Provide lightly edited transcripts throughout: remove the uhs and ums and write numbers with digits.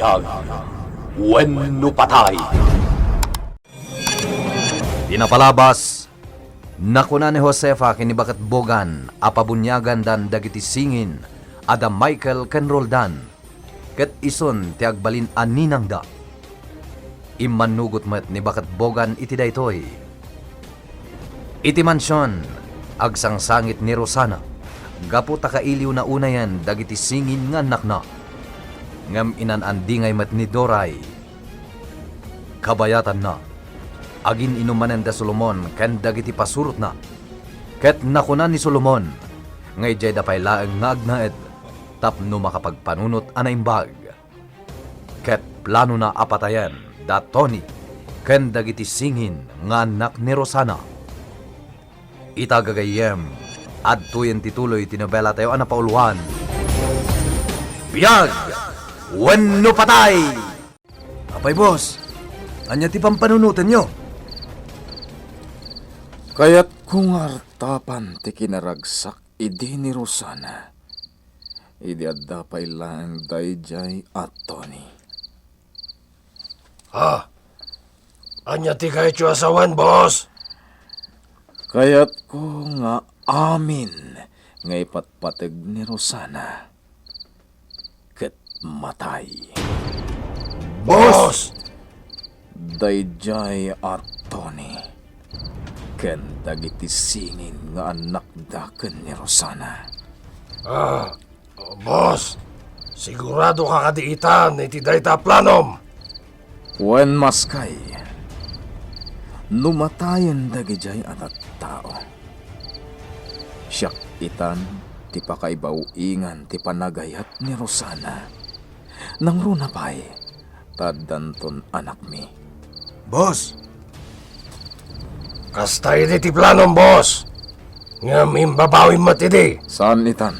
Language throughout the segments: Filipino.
Biyag, wenno patay. Tinapalabas, nakuna ni Josefa kinibakat bogan, apabunyagan dan dagiti singin, ada Michael ken Roldan, ket ison ti agbalin aninang da. Immanugot met ni bakat bogan iti daytoy. Iti mansyon, agsangsangit ni Rosana, gapo takailiw na unayan dagiti singin nga anak na. Ngam inanandingay met ni Doray. Kabayatan na, agin inumanen da Solomon ken dagiti pasurot na. Ket nakunan ni Solomon, ngay jay da paylaeng nga agnaed, tapno makapagpanunot anaimbag. Ket plano na apatayan, da Tony, ken dagiti singin nga anak ni Rosana. Itagagayem, adtuyen tituloy tinobela tayo anapauluhan. Biyag! Wenno patay! Apay boss, anya ti pampanunutan nyo? Kaya't kung artapan ti kinaragsak idi ni Rosana, idi addapay lang dayjay at Tony. Anya ti kayo tiyo asawan, boss? Kaya't ko nga amin nga ipatpatag ni Rosana, ket matay. Boss! Dayjay at Tony, ken dagiti singin nga anak daken ni Rosana. Boss, sigurado ka kadiitan iti dayta planom. Wen maskay, numatayan dagijay at tao. Siyak itan, ti pakaibaw-ingan ti panagayat ni Rosana. Nang runapay, tadanton anak mi. Boss, Kasta iti ti planom, boss. Ngam imbabawin mo tidi. Saan itan?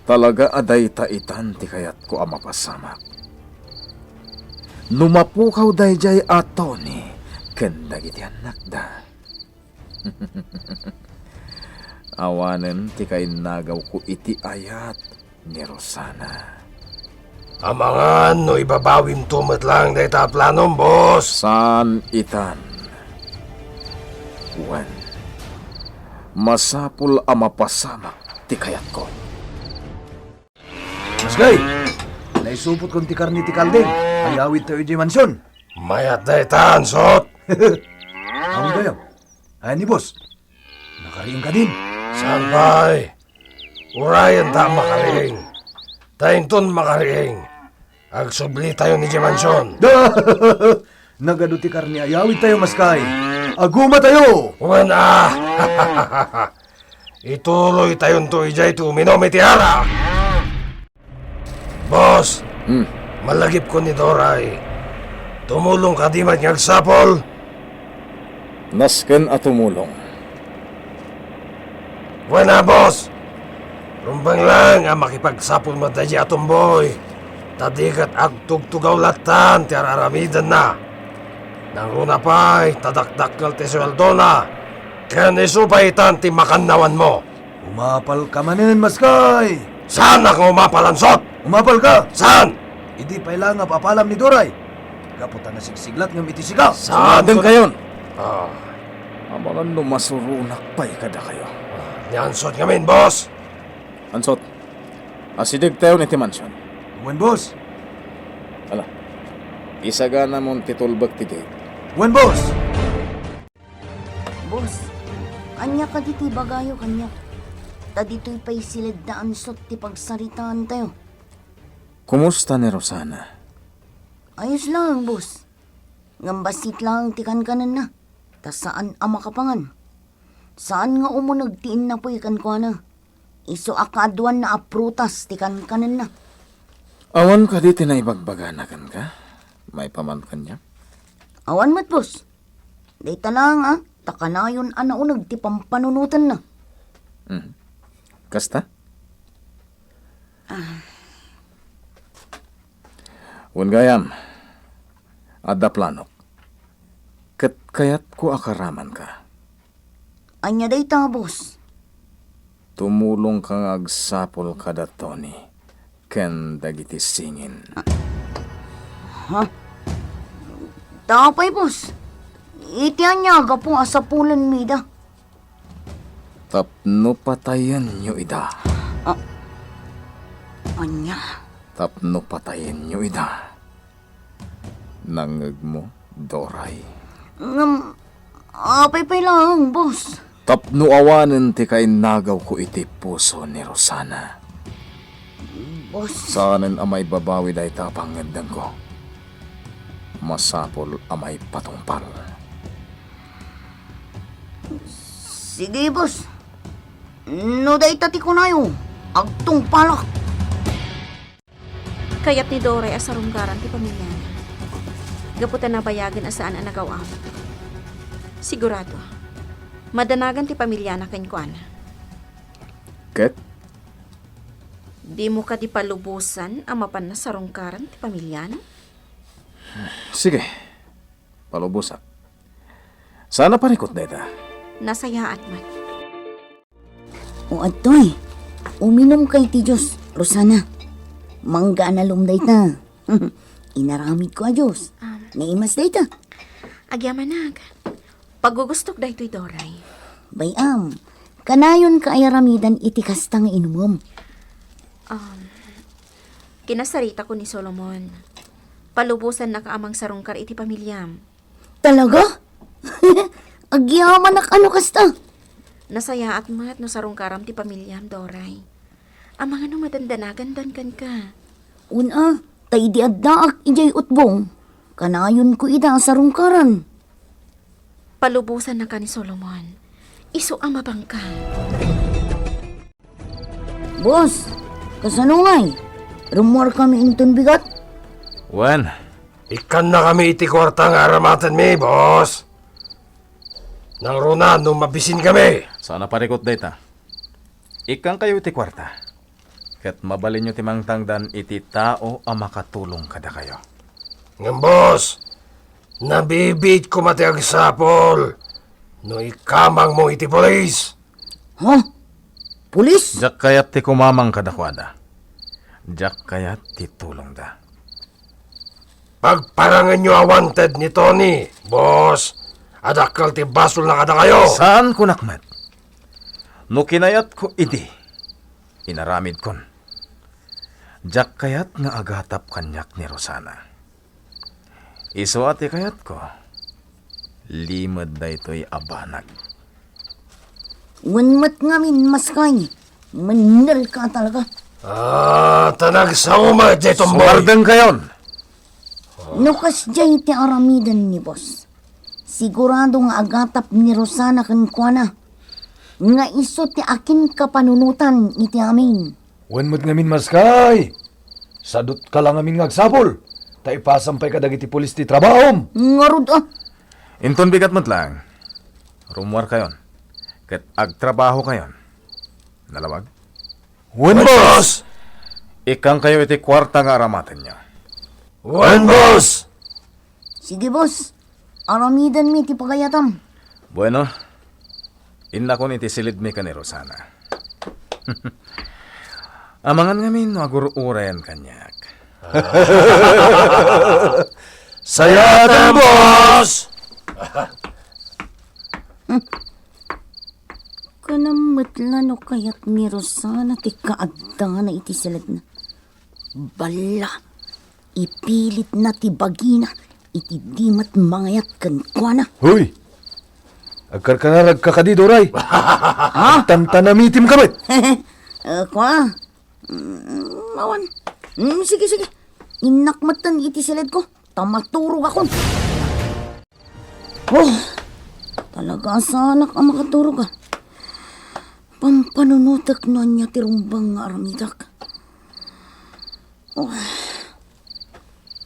Talaga aday ta itan ti kayat ko amapasamak. Numapukaw dayjay at Tony, ken dagiti anak da. Awanen ti kay nagaw ko iti ayat ni Rosana. Amangan no ibabawin tumat lang dayta planom, boss. Saan itan? Wen, masapul amapasamak ti kayat ko. Maskay, naisupot kong ti karni ti kaldeng, ayawit tayo di mansyon. Mayat dayta, ansot. Amo tayo. Ayan ni boss, nakariing ka din. Saan bay? Urayan ta makariing. Tainton makariing. Agsubli tayo ni Jimansyon. Nagado ti karni ayawit tayo, Maskay. Aguma tayo! Wana! Ituloy tayon to ijay to uminom iti ara. Boss, malagip ko ni Doray. Tumulong ka di man ngagsapol. Nasken at tumulong. Wana, boss. Rumbang lang ang makipagsapol mo tayo atong boy. Tadikat agtugtugaw latan ti araramidan na. Nang runa pa'y tadakdakkel ti sweldo na. Kaya nisupaitan ti makannawan mo. Umapal ka manin, Maskay! Saan ako umapalansot? Umapal ka! Saan? Idi pailang nga papalam ni Doray. Kaputan na sigsiglat ng mitisigaw. Saan Adeng ko- kayon! Ah, Abangan numasurunak pa'y kada kayo. niansot ngamin, boss. Ansot, asidig tayo ni Timansyon. Wen, boss! Ala, isagana mong titulbag ti gate. Wen, boss! Boss, anya ka diti bagayo kanya. Ta dito'y pa'y silid na ansot ti pagsaritaan tayo. Kumusta ni Rosana? Ayos lang, boss. Ngambasit lang ti kankanan na. Ta saan ang makapangan? Saan nga umunagtiin na po'y kankwana? Iso akadwan na aprutas ti kankanan na. Awan ka diti na ibagbaganakan ka? May pamankan niya? Awan mat, boss. Dayta lang, takanayon anaunag ti pampanunutan na. Kasta? Gayam, adda planok. Ket kayat ko akaraman ka. Anya dayta, boss. Tumulong kang agsapol kada Tony. Ken dagiti singin. Tapay, boss. Itiyan niya po asapulan mida. Tapno patayan nyo ida. Anya. Tapno patayan nyo ida. Nangag mo, Doray. Apay lang, boss. Tapno awanan ti kay nagaw ko iti puso ni Rosana. Boss. Saanan amay babawi dahi tapangandang ko. Masapol amay patungpal. Sige, boss. No day tati ko na yun. Agtong palak. Kayat ni Doray asarunggaran ti pamilya. Gaputan na bayagan asaan ang nagawa. Sigurado, madanagan ti pamilya na kankuan. Ket, Di mo ka di palubusan ang mapan na sarungkaran ti pamilya na? sige. Palubusak. Sana parikot na ita. Nasayaan man. O atoy. Uminom kay ti Diyos, Rosana. Mangga na lumday ta. Inaramid ko a Diyos. Naimas day ta. Agyamanag. Pagugustok da ito'y Doray. Bayam. Kanayon ka ay aramidan iti kastang inumom. Kinasarita ko ni Solomon. Palubusan na kaamang sarungkar iti pamilyam. Talaga? Agyaman ak ano kasta? Nasaya at mat no sarungkaram ti pamilyam, Doray. Ang mga no madandanagan kan ka. Una, tay di addaak ijay utbong. Kanayon ko ida sa rungkaran. Palubusan na ka ni Solomon. Iso ang mabangka. Boss, kasanungay. Rumor kami inton bigat. Wen, Ikan na kami iti kwarta nga aramatan mi, boss. Nang runa, nung mabisin kami. sana parikot data. Ikang kayo iti kwarta. Ket mabalin nyo timang tangdan iti tao ang makatulong kada kayo. Ngam, boss, nabibit ko mati ang sapol. No ikamang mo iti polis. Ha? Pulis? Jak kayat ti kumamang kadakwada. Jak kayat ti tulong da. Pagparangan nyo awanted ni Tony, boss. Adakal ti basol na kada kayo. Saan ko nakmat? No kinayat ko idi. Inaramid kon. Jak kayat nga agatap kanyak ni Rosana. Iso ati kayat ko. Limad da ito'y abanag. Wanmat ngamin maskay. Manal ka talaga. Tanag sa uma, Jetong Boy. Sumardeng kayon! Nukas jay ti aramidan ni boss. Sigurado nga agatap ni Rosana kan kuana. Nga iso ti akin kapanunutan iti amin. Wenmot ngamin maskay. Sadot ka lang amin ngagsapol. Ta ipasampay ka dagiti pulis ti trabahom. Ngarud ah. Inton bigat mo't lang. Rumwar kayon. Ket agtrabaho kayon. Nalawag? Wen Boss! Ikang kayo iti kwarta nga aramatan niya. One boss! Sige boss. Aramidan mi ti pagayatam. Bueno, inla ko iti silid mi ka ni Rosana. Amangan ngamin agururayan kanyak. Sayatan, boss! Kanamatla kayat ni Rosana ti kaagda na iti silid na. Bala, ipilit na ti bagina iti dimat mangayat kan kuana. Huy! Agkarkanarag ka kadi, Doray. Tantanamitim ka, bet. Kuana? Awan. Sige. Inakmatan iti silid ko. Tamaturog ako. Oh, talaga sanak ang makaturog ah. Pampanunutak na niya tirumbang nga aramidak. Oh,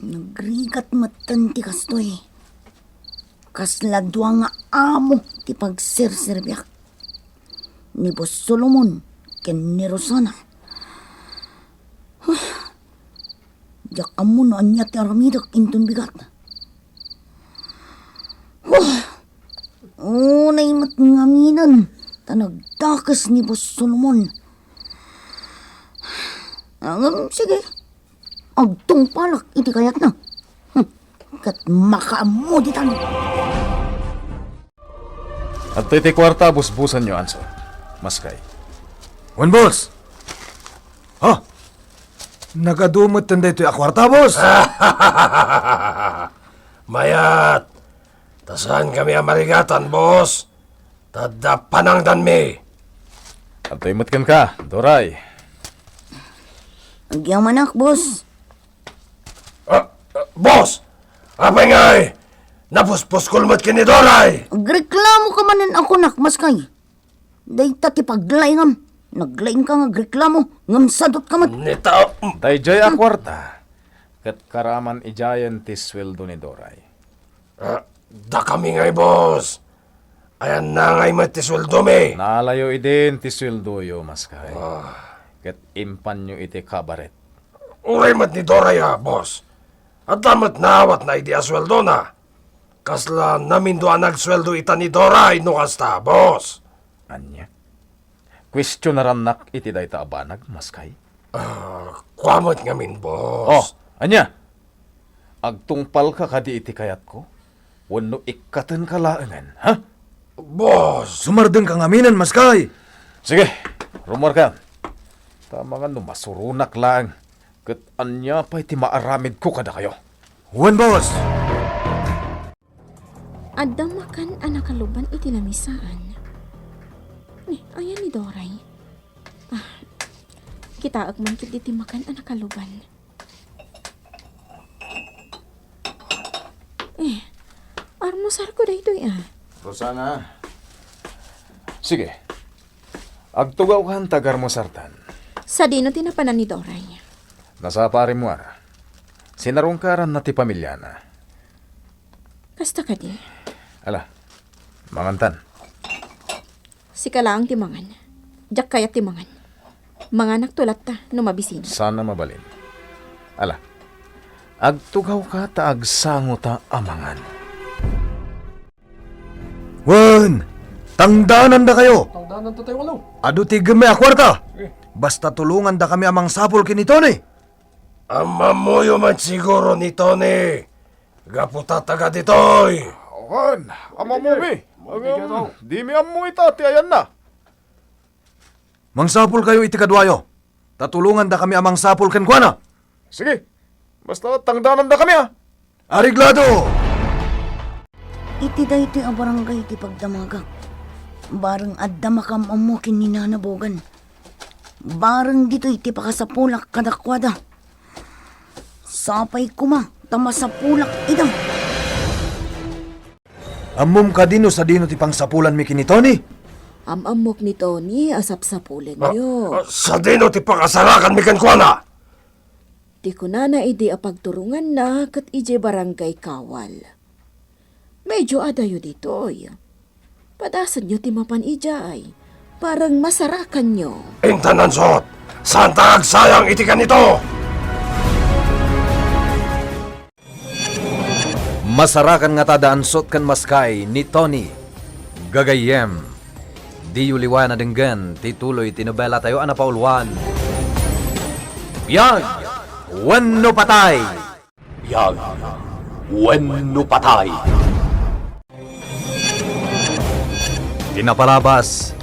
nagrigat matan ti kastoy. Kasladwa nga amo ti pagsirsirbiak. Ni Boss Solomon ken ni Rosana. Diyak amo no anya ti aramidak inton bigat. Naimat ngaminan. Tanagdakas ni Boss Solomon. Sige. Agtong palak iti kayat na. kat makaamuditan. At iti kwarta, busbusan nyo, Anso. Maskay. Wan, boss! Ha? Nagadumot tanda ito yung kwarta, boss! Mayat, tasan kami amarigatan, boss. Tadda panangdan mi. At imatkan ka, Doray. Agyamanak, boss. Boss! Apay ngay! Napuspos kulmat kinidoray! Agreklamo ka manan ako nak, maskay. Day tati paglaingam. Naglaing ka nga agreklamo. Ngam sadot ka mat. Nita... Dayjay a kwarta. Kat karaman ijayan ti sweldo ni Doray. Da kami ngay, boss. Ayan na ngay matisweldo mi. Naalayo idin ti sweldo yo, Maskay. Kat impan nyo iti kabaret. Uray mat ni Doray ha, boss. At damat nawat na idi asweldo na. Kasla namin doan nagsweldo ita ni Doray no kasta, boss. Anya? Question na ranak iti dayta abanag, Maskay. Kwamot ngamin, Oh, boss. anya? Agtungpal ka kadi iti kayat ko? Wano ikatan kalaangan, ha? Boss! Sumardeng kang aminan, maskay! Sige, rumor ka. Tama nga no, masurunak lang. Kat anya pa iti maaramid ko kada kayo. Wan, boss! Adamakan anak kaluban iti lamisaan. Ayan ni Doray. Kita agmangkit iti makan anak kaluban. Armusar ko dahito Rosana. Sige. Agtugaw ka tagar mo sartan. Sa dino tinapanan ni Doray. Nasa pari mo ara. Sinarungkaran na ti pamilya na. Kasta ka di. Ala, mangantan. Si kalaang timangan. Jak kayat timangan. Mga nagtulat ta no mabisin. Sana mabalin. Ala, agtugaw ka ta agsango ta amangan. Wan! Tangdanan da kayo! Tangdanan to tayo walaw. Ado ti gami a kwarta! Basta tulungan da kami amang sapol kinito ni! Amamuyo man siguro ni Tony. Gaputa taga ditoy. Awan, amamumi. Di mi amu itati ayan na. Mang sapol kayo iti kadwayo. Tatulungan da kami amang sapol ken kuana. Sige, basta tangdanan da kami ha. Ariglado! Iti da iti a barangay iti pagdamagak. Barang adda makamamukin ni nanabogan. Barang dito iti pakasapulak kadakwada. Sapay kuma, tamasapulak idam. Amom ka dino sa dino ti pangsapulan mi kinito ni. Amok ni Tony asap-sapulen yo. Sa dino ti pakasarakan mi kankwana. Di ko na idi apagturungan na kat ije barangay kawal. Medyo adayo dito padasan nyo timapan ijay. Parang masarakan nyo. Intanan sot. Santa agsayang itikan ito. Masarakan nga tadaansot kan maskay ni Tony. Gagayem. Di yuliwan na denggan, tituloy tinobela tayo anapaulwan. Yan! Wano patay! Biyag, wenno patay. Tinapalabas.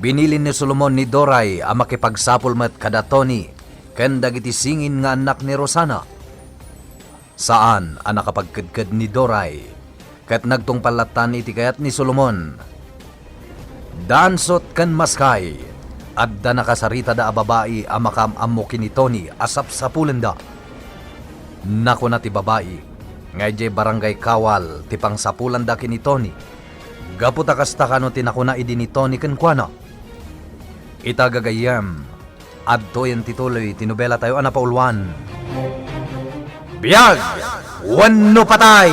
Binilin ni Solomon ni Doray ang makipagsapul met kada Tony ken dagiti singin nga anak ni Rosana. Saan ang nakapagkadkad ni Doray ket nagtungpalatan iti kayat ni Solomon. Dansot ken maskay adda nakasarita da a babae a makamammo kini Tony asap sapulen da. Nako na ti babae ngay jay barangay kawal ti pangsapulan da kini Tony. Gaputa kasta kano tinakuna idi ni Tony ken kuana. Itagagayam adto yan tituloy tinobela tayo anapaulwan. Biyag! Wano patay!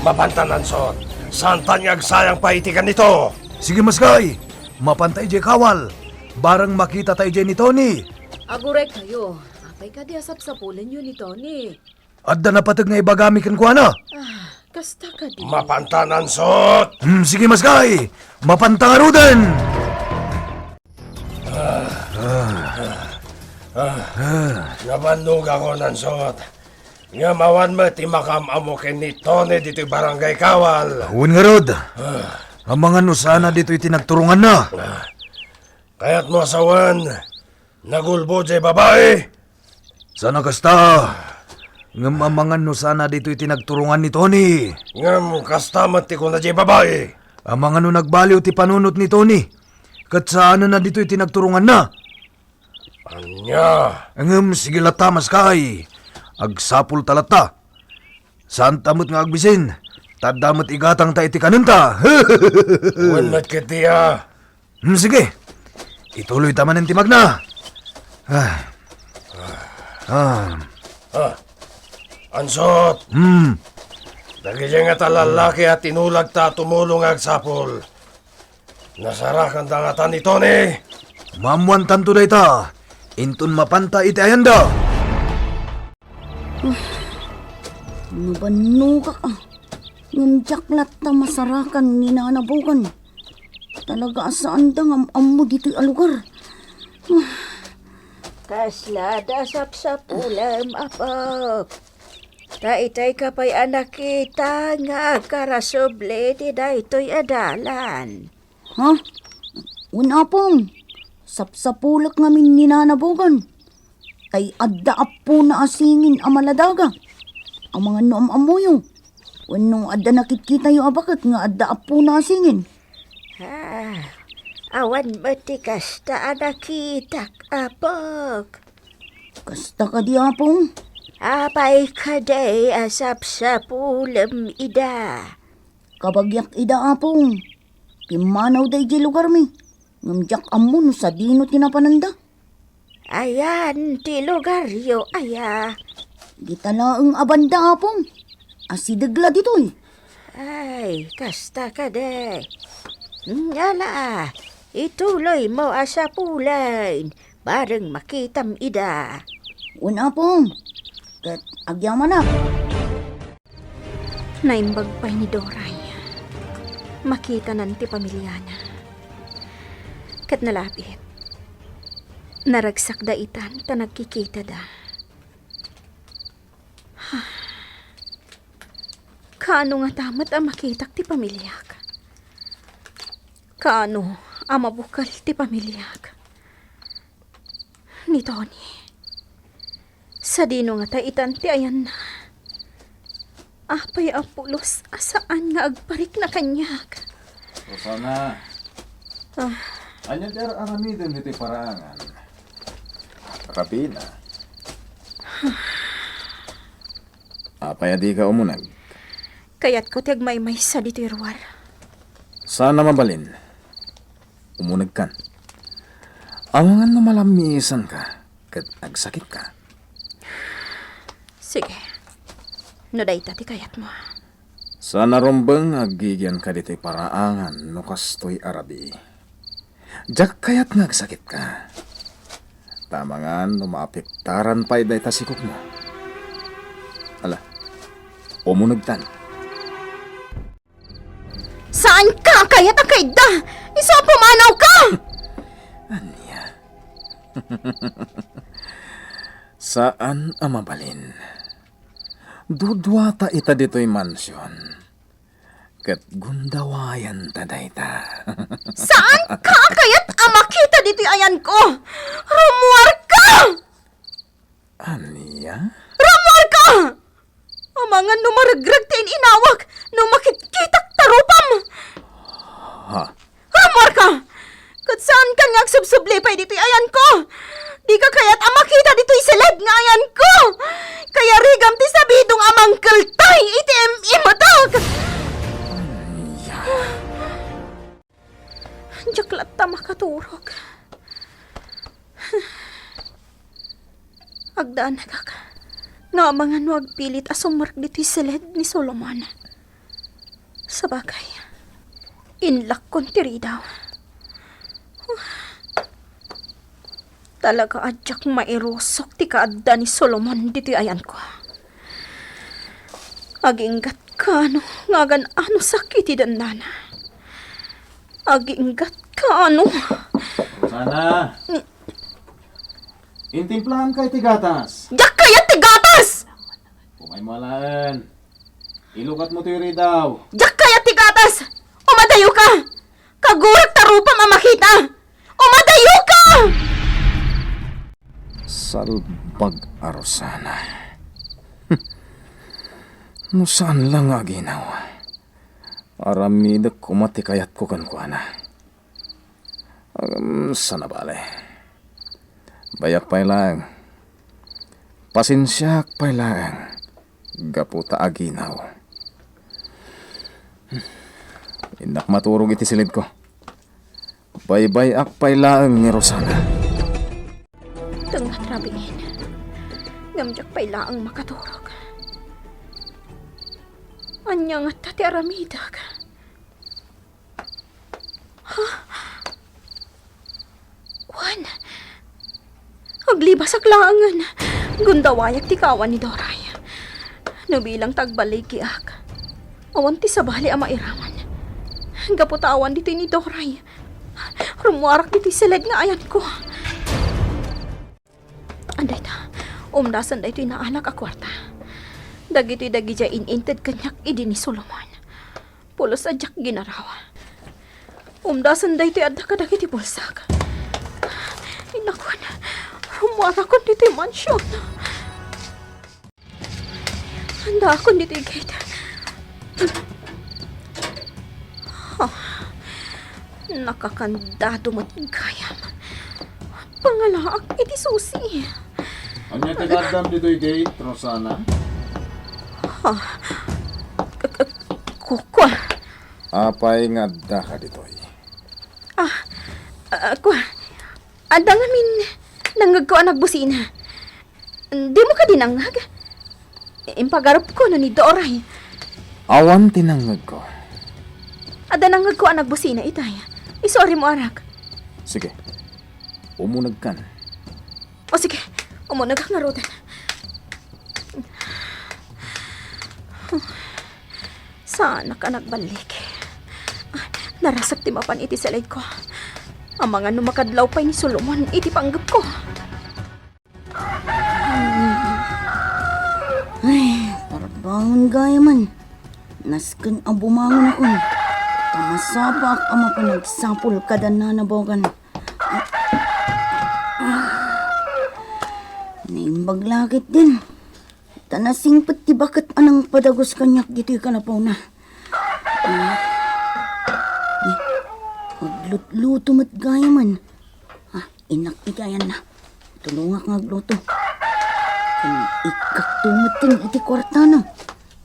Mabantanan sot. Santa niya agsayang paitikan nito. Sige maskay! Mapantay jay kawal! Barang makita tayo jay ni Tony! Agurek kayo. Apay ka di asap-sapulan yun ni Tony. Adda na patag nga ibagami ken kuana! Kasta ka di. Mapantanan sot. Sige maskay! Mapantangarudan! Nabandog ako ng sot. Nga mawan mo ti makam-amo ken ni Tony dito barangay Kawal. Huwag nga rod. Ang mga nusana dito'y tinagturungan na. Kaya't mo asawan, nagulbo jay babae. Sana kasta. Ngam ang mga nusana dito'y tinagturungan ni Tony. Ngam kastamat ti ko na jay babae. Ang mga nagbaliw ti panunot ni Tony. Kat saan na dito'y tinagturungan na. Anya, Ngam sige lata mas kay. Agsapul talata. Saan tamot nga agbisin? Tadamot igatang ta iti kanunta. wan mat kitiya. Sige. Ituloy taman ng timag na. Ansot, Hmm. dagiti nga talalaki at tinulag ta tumulong agsapol. Nasarakan ta nga ta ni Tony. Mamuan tanto day ta. Intun mapanta iti ayanda. Nabano ka ka. Yung jaklat na masarakan ni nanabukan. Talaga saan da nga amo dito'y alugar. Kaslada sapsapulam apok. Taitay kapay anak kita nga karasoble di daytoy adalan. Ha? Una pong. Sapsapulak ngamin ni nanabukan. Kay adda apo na asingin amaladaga. Ang mga noam amoyo. Wano adda nakikita yung abakat nga adda apo na asingin. Awan mati kasta anak kita apok. Kasta ka di apong. Apay kaday asapsapulam ida. Kabagyak ida apong. Kimanaw day di lugar mi. Ngamjak amo no sa dino tinapananda. Ayan, ti lugaryo, aya. Gitalaang abanda apong. Asidagla ditoy. Ay, kasta ka de. Ngala, ituloy mo asa pulain. Bareng makitam ida. Una pong. Kat agyaman na. Naimbag pa'y ni Doray. Makita nanti pamilyana. Kat nalapit. Naragsak da itan ta nagkikita da. Kaano nga tamat ang makitak ti pamilyak? Kaano ang mabukal ti pamilyak? Ni Tony. Sa dino nga ta itan ti ayan na. Apay ang pulos asaan nga agparik na kanyak. Rosana. Anya der aramidin iti parangan. Rapina. Apay di ka umunag. Kaya't ko tiyagmaymay sa dito irwar. Sana mabalin. Umunag kan. Awangan na malamisan ka. Kat agsakit ka. Sige. No day tati kayat mo. Sana rombeng agigyan ka dito'y paraangan no kastoy arabi. Jak kayat nga agsakit ka. Tamangan no maapektaran pa'y day tasikok mo. Ala, umunagtan. Saan ka kayat ang kaida? Isa pumanaw ka! Saan ang mabalin? Dudwata ita dito'y mansyon. Kat gundawayan ta dayta. Saan ka kayat ang makita dito ayan ko? Rumuar ka! Aniya? Rumuar ka! Ang mga numaragrag tin inawag no makitkitak tarupam! Ha? Rumuar ka! Kat saan ka nga subsubli pa dito ayan ko? Di ka kayat ang makita dito'y silad nga ayan ko! Kaya rigam ti sabidong amang kaltay iti imatag! Jaklat ta makaturog. Agdaan nagak. Nga mga nuag pilit asumark dito'y silad ni Solomon. Sabagay, inlak kon tiri daw. Talaga adyak mairosok ti kaadda ni Solomon dito'y ayan ko. Aginggat ka ano, ngagan ano sakit idan nana. Aginggat ka ano. Sana. Intimplahan kay ti gatas. Yak kaya ti gatas! Kumay malaan. Ilukat mo tiri daw. Jak kaya tigatas! Umadayo ka! Kagurak tarupa mamakita! Umadayo ka! Salbag arosana. No saan lang nga ginawa? Aramida kumati kayat ko kan kuana. Sana bale. Bayak pa lang. Pasensyak pa lang. Gaputa aginaw. Indak maturog iti silid ko. Baybay akpay lang ni Rosana. Tengah rabiin. Ngamjak pa ilaang makaturog. Anyang at tati aramidag. Juan, aglibas aklangan. Gundawayak tikawan ni Doray. Nabilang tagbalik kiak. Awan ti sabali ama iraman. Gaputawan dito ni Doray. Rumuarak dito silid nga ayan ko. Anday ta, umdasan da ito'y naanak a kwarta. Dagito'y dagidya ininted kanyak idi ni Solomon. Pulos adyak ginarawa. Umdasan da ito'y adda ka dagiti bulsak. Inakwan, rumuarak ko dito'y mansyon. Handa ako dito'y gate. Nakakandado matigayam. Pangalaak iti susi. Anya tagadam dito'y gate, Rosana? Kukwa. Apay nga da ka dito'y. Kwa. Ada nga min nangag ko anak busina. Di mo ka dinangag. Impagarap ko na ni Doray. Awan tinangag ko. Ada nangag ko anak busina itay. Isori mo arak. Sige, umunag kan. O sige, umunag ang ngarutan. Sana ka nagbalik. Narasak ti mapan iti sa ko. Ang mga numakadlaw pa ni Solomon iti panggap ko. Ay, parbangon gaya man. Nasken ang bumangon ako. Tamasapak ang mapanagsapol kada nanabogan. Naimbag lakit din. Tanasing pati bakit anang padagos kanyak dito'y kanapaw na. Maglut-luto mat gaya man. Inak igayan na. Tulungak ngagluto. Kung ikaktumatin iti kwarta na.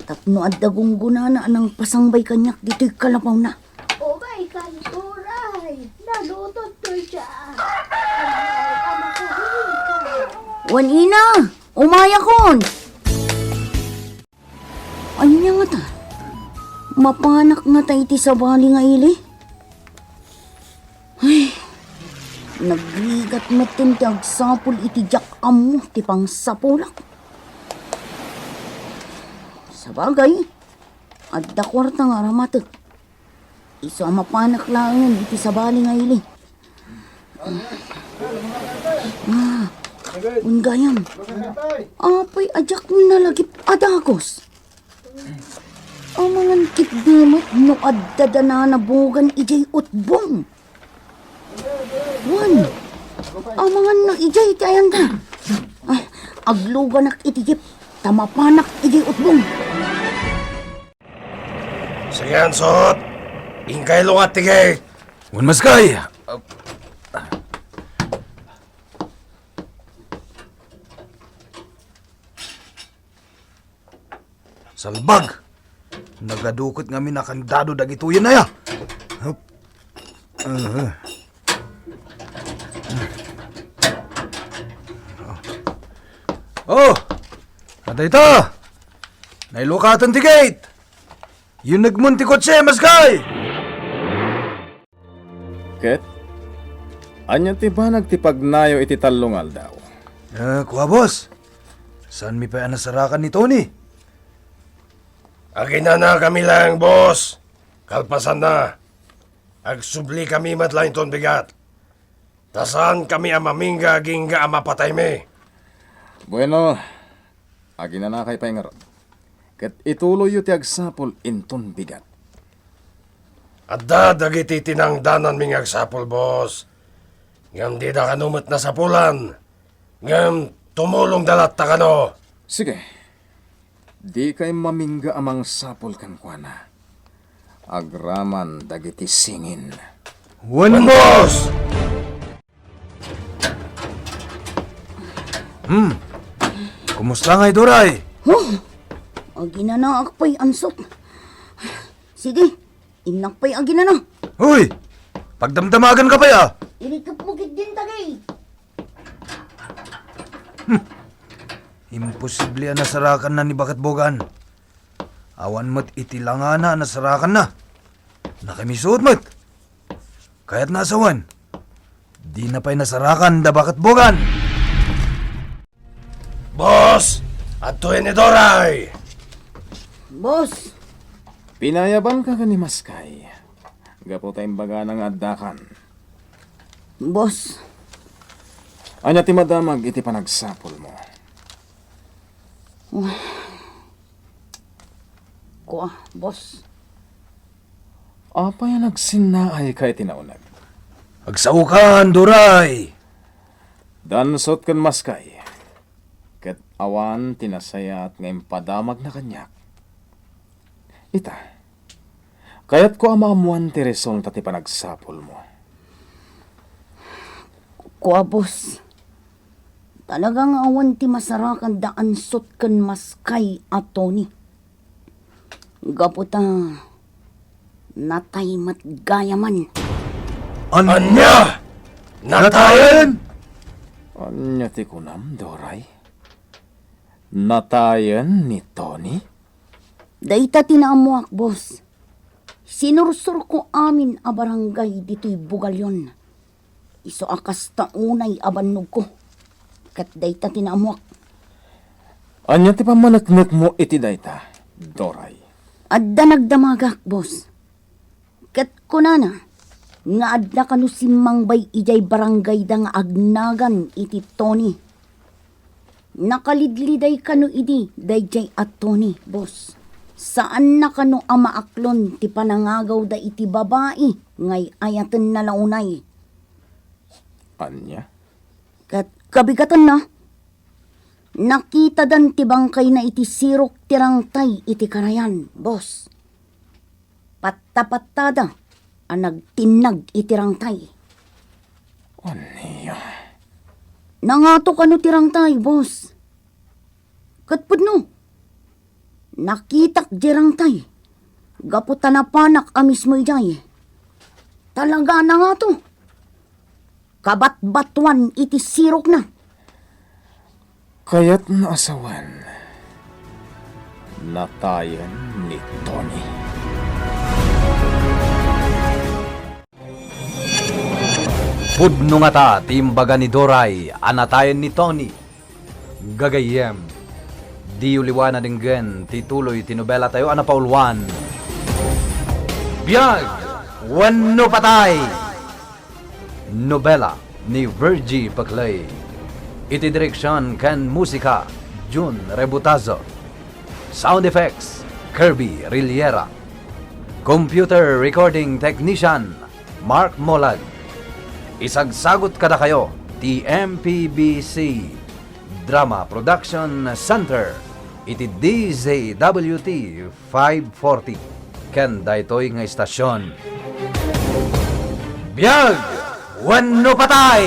Tapno at dagong gunana anang pasangbay kanyak dito'y kalapaw na. O may kanturay, nalutod to siya. Wanina! Umaya kon! Anya nga ta? Mapanak nga ta iti sa bali nga ili? Ay, nagligat matin ti agsapol iti jak amo ti pang sapulak. Sa bagay, adda kwarta nga ramatek. Iso ang mapanak langan iti sa bali nga ili. Ungayam, apay ajak nalagip adagos. Amangan kitdimot no addadana na bogan ijay utbong. Wan, amangan na ijay tayan ka. Ay, agluganak itijip, tamapanak ijay utbong. Sige, Ansot. Ingkay lungat tigay. Wan maskay. Salbag. Nagadukot nga minakandado dagituyan na ya. Oh, ada ito. Nailukatan ti gate. Yung nagmunti kotse, maskay. Ket, anya ti ba nagtipagnayo iti talungal daw? Kuha boss. Saan mi pa nasarakan ni Tony? Agina na kami lang, boss. Kalpasan na. Agsubli kami matlain ton bigat. Tasan kami ang mamingga, gingga ang mapatay me. Bueno, agi na kay paingar. ket ituloy yu ti agsapol inton bigat. Adda dagiti tinangdanan ming agsapol, boss. Ngam di da kanumot na sapulan. Ngam tumulong dalat ta kano. Sige, di kay mamingga amang sapol kan kuana. Agraman dagiti singin. Wen Boss! Kumusta nga Doray? Aginana akpay ansot. Sige, inakpay aginana. Hoy! Pagdamdamagan ka pa ya! Ilikap mo gid din tagay. Imposible na nasarakan na ni Bakat Bogan. Awan mo't itilangana nasarakan na. Nakimisuot mo't. Kaya't nasawan. Di na pa'y nasarakan da Bakat Bogan. Boss! Atuin ni Doray! Boss, Pinayaban ka ni Maskay. Gapo tayong baga ng addakan. boss, Anya ti madamag iti panagsapol mo. kuha, boss. Apa yan nagsinaay ka iti naunag? Agsaukan, Doray! Dansot kan Maskay. Ket awan tinasayat ngayon padamag na kanyak. Ita, kaya't ko amamuan ti resong tati panagsapol mo. Kuha, boss. Talagang awan ti masarakan daan sot kan Maskay at Tony. Gaputa, natay matgayaman. Anya! Natayan! Anya ti kunam, Doray? Natayan ni Tony? Dayta tinaamuak, boss. Sinursur ko amin a barangay dito'y Bugalyon. Iso akas taunay abannog ko. Kat dayta tinaamuak. Anya ti pamanaknak mo iti dayta, Doray? Adda nagdamagak, boss. Kat kunana, nga adda kanu simmang bay ijay barangay da nga agnagan iti Tony. Nakalidliday kanu idi dayjay at Tony, boss. Saan na kanu amaaklon ti panangagaw da iti babae ngay ayaten na launay. Anya? Kat kabigatan na. Nakita dan ti bangkay na iti sirok tirangtay iti karayan, boss. Patta-pattada ang nagtinag iti rangtay. Anya? Nangato kanu tirangtay, boss. Katpudno. Nakitak dirangtay. Gaputa na panak amis mo ijay. Talaga na nga to. Kabat-batuan iti sirok na. Kaya't naasawan. Natayan ni Tony. Pudno nga ta, timbaga ni Doray, anatayan ni Tony. Gagayem, di uliwan na dinggen, tituloy tinobela tayo anapaulwan. Biyag, wano patay! Nobela ni Virgie Paclay. Iti direksyon ken musika, Jun Rebutazo. Sound effects, Kirby Riliera. Computer recording technician, Mark Molag. Isagsagot kada kayo, TMPBC Drama Production Center. Iti DZWT 540. Ken daytoy nga istasyon. Biyag! Wano patay!